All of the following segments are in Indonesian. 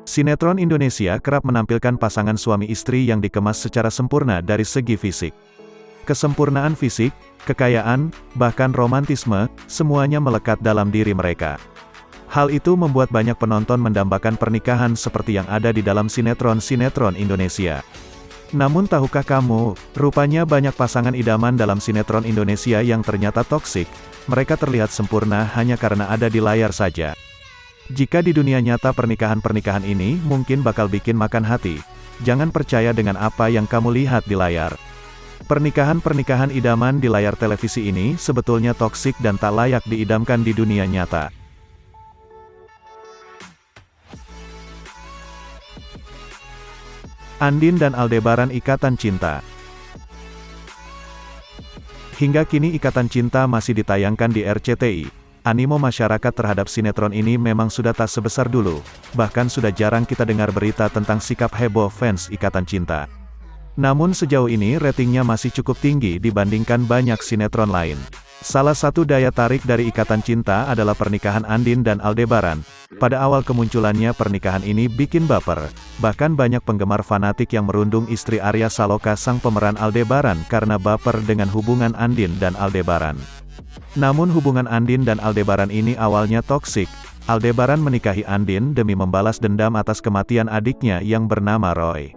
Sinetron Indonesia kerap menampilkan pasangan suami istri yang dikemas secara sempurna dari segi fisik. Kesempurnaan fisik, kekayaan, bahkan romantisme, semuanya melekat dalam diri mereka. Hal itu membuat banyak penonton mendambakan pernikahan seperti yang ada di dalam sinetron-sinetron Indonesia. Namun tahukah kamu, rupanya banyak pasangan idaman dalam sinetron Indonesia yang ternyata toksik, mereka terlihat sempurna hanya karena ada di layar saja. Jika di dunia nyata pernikahan-pernikahan ini mungkin bakal bikin makan hati, jangan percaya dengan apa yang kamu lihat di layar. Pernikahan-pernikahan idaman di layar televisi ini sebetulnya toksik dan tak layak diidamkan di dunia nyata. Andin dan Aldebaran ikatan cinta. Hingga kini ikatan cinta masih ditayangkan di RCTI. Animo masyarakat terhadap sinetron ini memang sudah tak sebesar dulu, bahkan sudah jarang kita dengar berita tentang sikap heboh fans ikatan cinta. Namun sejauh ini ratingnya masih cukup tinggi dibandingkan banyak sinetron lain. Salah satu daya tarik dari ikatan cinta adalah pernikahan Andin dan Aldebaran. Pada awal kemunculannya pernikahan ini bikin baper, bahkan banyak penggemar fanatik yang merundung istri Arya Saloka sang pemeran Aldebaran karena baper dengan hubungan Andin dan Aldebaran. Namun hubungan Andin dan Aldebaran ini awalnya toksik. Aldebaran menikahi Andin demi membalas dendam atas kematian adiknya yang bernama Roy.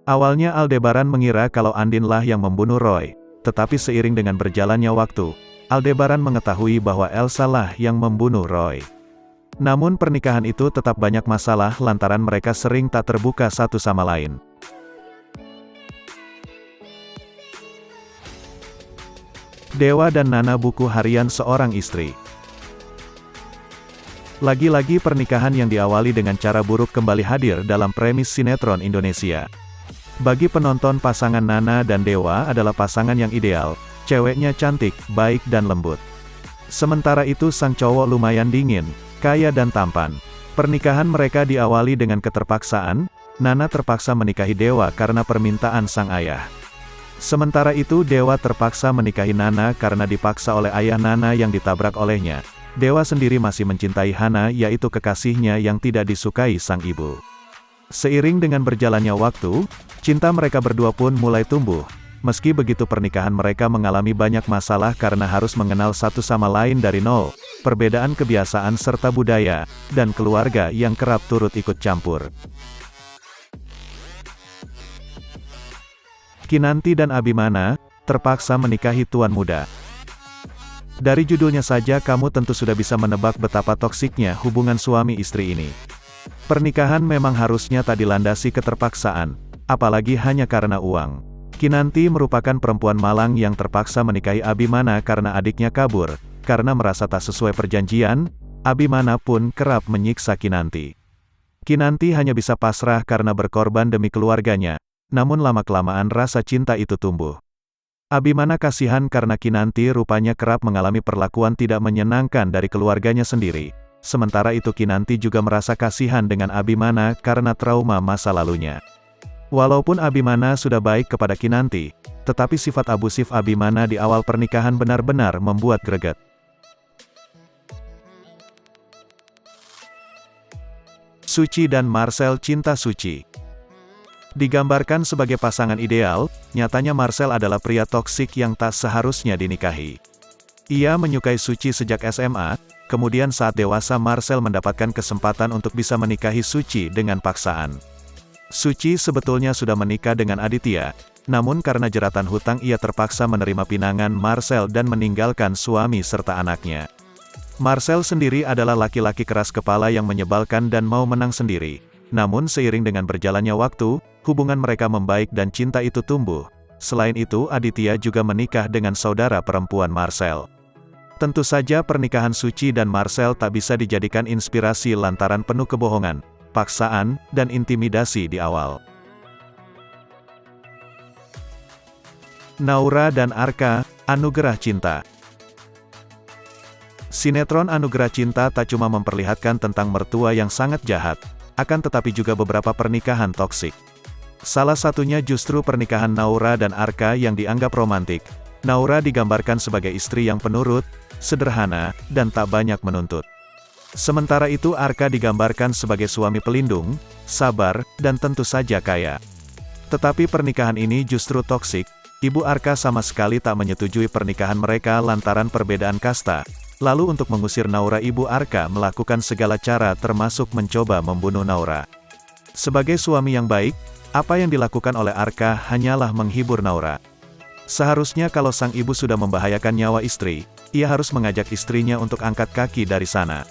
Awalnya Aldebaran mengira kalau Andin lah yang membunuh Roy, tetapi seiring dengan berjalannya waktu, Aldebaran mengetahui bahwa Elsa lah yang membunuh Roy. Namun pernikahan itu tetap banyak masalah lantaran mereka sering tak terbuka satu sama lain. Dewa dan Nana buku harian seorang istri. Lagi-lagi pernikahan yang diawali dengan cara buruk kembali hadir dalam premis sinetron Indonesia. Bagi penonton, pasangan Nana dan Dewa adalah pasangan yang ideal, ceweknya cantik, baik dan lembut. Sementara itu sang cowok lumayan dingin, kaya dan tampan. Pernikahan mereka diawali dengan keterpaksaan. Nana terpaksa menikahi Dewa karena permintaan sang ayah. Sementara itu Dewa terpaksa menikahi Nana karena dipaksa oleh ayah Nana yang ditabrak olehnya. Dewa sendiri masih mencintai Hana, yaitu kekasihnya yang tidak disukai sang ibu. Seiring dengan berjalannya waktu, cinta mereka berdua pun mulai tumbuh. Meski begitu pernikahan mereka mengalami banyak masalah karena harus mengenal satu sama lain dari nol, perbedaan kebiasaan serta budaya, dan keluarga yang kerap turut ikut campur. Kinanti dan Abimana terpaksa menikahi tuan muda. Dari judulnya saja kamu tentu sudah bisa menebak betapa toksiknya hubungan suami istri ini. Pernikahan memang harusnya tak dilandasi keterpaksaan, apalagi hanya karena uang. Kinanti merupakan perempuan malang yang terpaksa menikahi Abimana karena adiknya kabur. Karena merasa tak sesuai perjanjian, Abimana pun kerap menyiksa Kinanti. Kinanti hanya bisa pasrah karena berkorban demi keluarganya. Namun lama-kelamaan rasa cinta itu tumbuh. Abimana kasihan karena Kinanti rupanya kerap mengalami perlakuan tidak menyenangkan dari keluarganya sendiri. Sementara itu Kinanti juga merasa kasihan dengan Abimana karena trauma masa lalunya. Walaupun Abimana sudah baik kepada Kinanti, tetapi sifat abusif Abimana di awal pernikahan benar-benar membuat greget. Suci dan Marcel cinta suci. Digambarkan sebagai pasangan ideal, nyatanya Marcel adalah pria toksik yang tak seharusnya dinikahi. Ia menyukai Suci sejak SMA, kemudian saat dewasa Marcel mendapatkan kesempatan untuk bisa menikahi Suci dengan paksaan. Suci sebetulnya sudah menikah dengan Aditya, namun karena jeratan hutang ia terpaksa menerima pinangan Marcel dan meninggalkan suami serta anaknya. Marcel sendiri adalah laki-laki keras kepala yang menyebalkan dan mau menang sendiri. Namun seiring dengan berjalannya waktu, hubungan mereka membaik dan cinta itu tumbuh. Selain itu Aditya juga menikah dengan saudara perempuan Marcel. Tentu saja pernikahan Suci dan Marcel tak bisa dijadikan inspirasi lantaran penuh kebohongan, paksaan, dan intimidasi di awal. Naura dan Arka, Anugerah Cinta. Sinetron Anugerah Cinta tak cuma memperlihatkan tentang mertua yang sangat jahat, akan tetapi juga beberapa pernikahan toksik. Salah satunya justru pernikahan Naura dan Arka yang dianggap romantik. Naura digambarkan sebagai istri yang penurut, sederhana, dan tak banyak menuntut. Sementara itu Arka digambarkan sebagai suami pelindung, sabar, dan tentu saja kaya. Tetapi pernikahan ini justru toksik. Ibu Arka sama sekali tak menyetujui pernikahan mereka lantaran perbedaan kasta. Lalu untuk mengusir Naura, ibu Arka melakukan segala cara termasuk mencoba membunuh Naura. Sebagai suami yang baik, apa yang dilakukan oleh Arka hanyalah menghibur Naura. Seharusnya kalau sang ibu sudah membahayakan nyawa istri, ia harus mengajak istrinya untuk angkat kaki dari sana.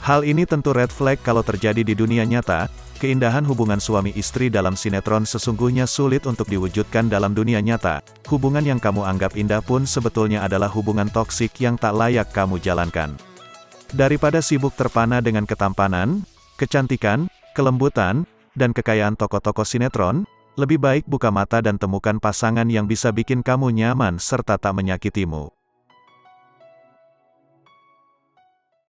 Hal ini tentu red flag kalau terjadi di dunia nyata. Keindahan hubungan suami istri dalam sinetron sesungguhnya sulit untuk diwujudkan dalam dunia nyata. Hubungan yang kamu anggap indah pun sebetulnya adalah hubungan toksik yang tak layak kamu jalankan. Daripada sibuk terpana dengan ketampanan, kecantikan, kelembutan, dan kekayaan tokoh-tokoh sinetron, lebih baik buka mata dan temukan pasangan yang bisa bikin kamu nyaman serta tak menyakitimu.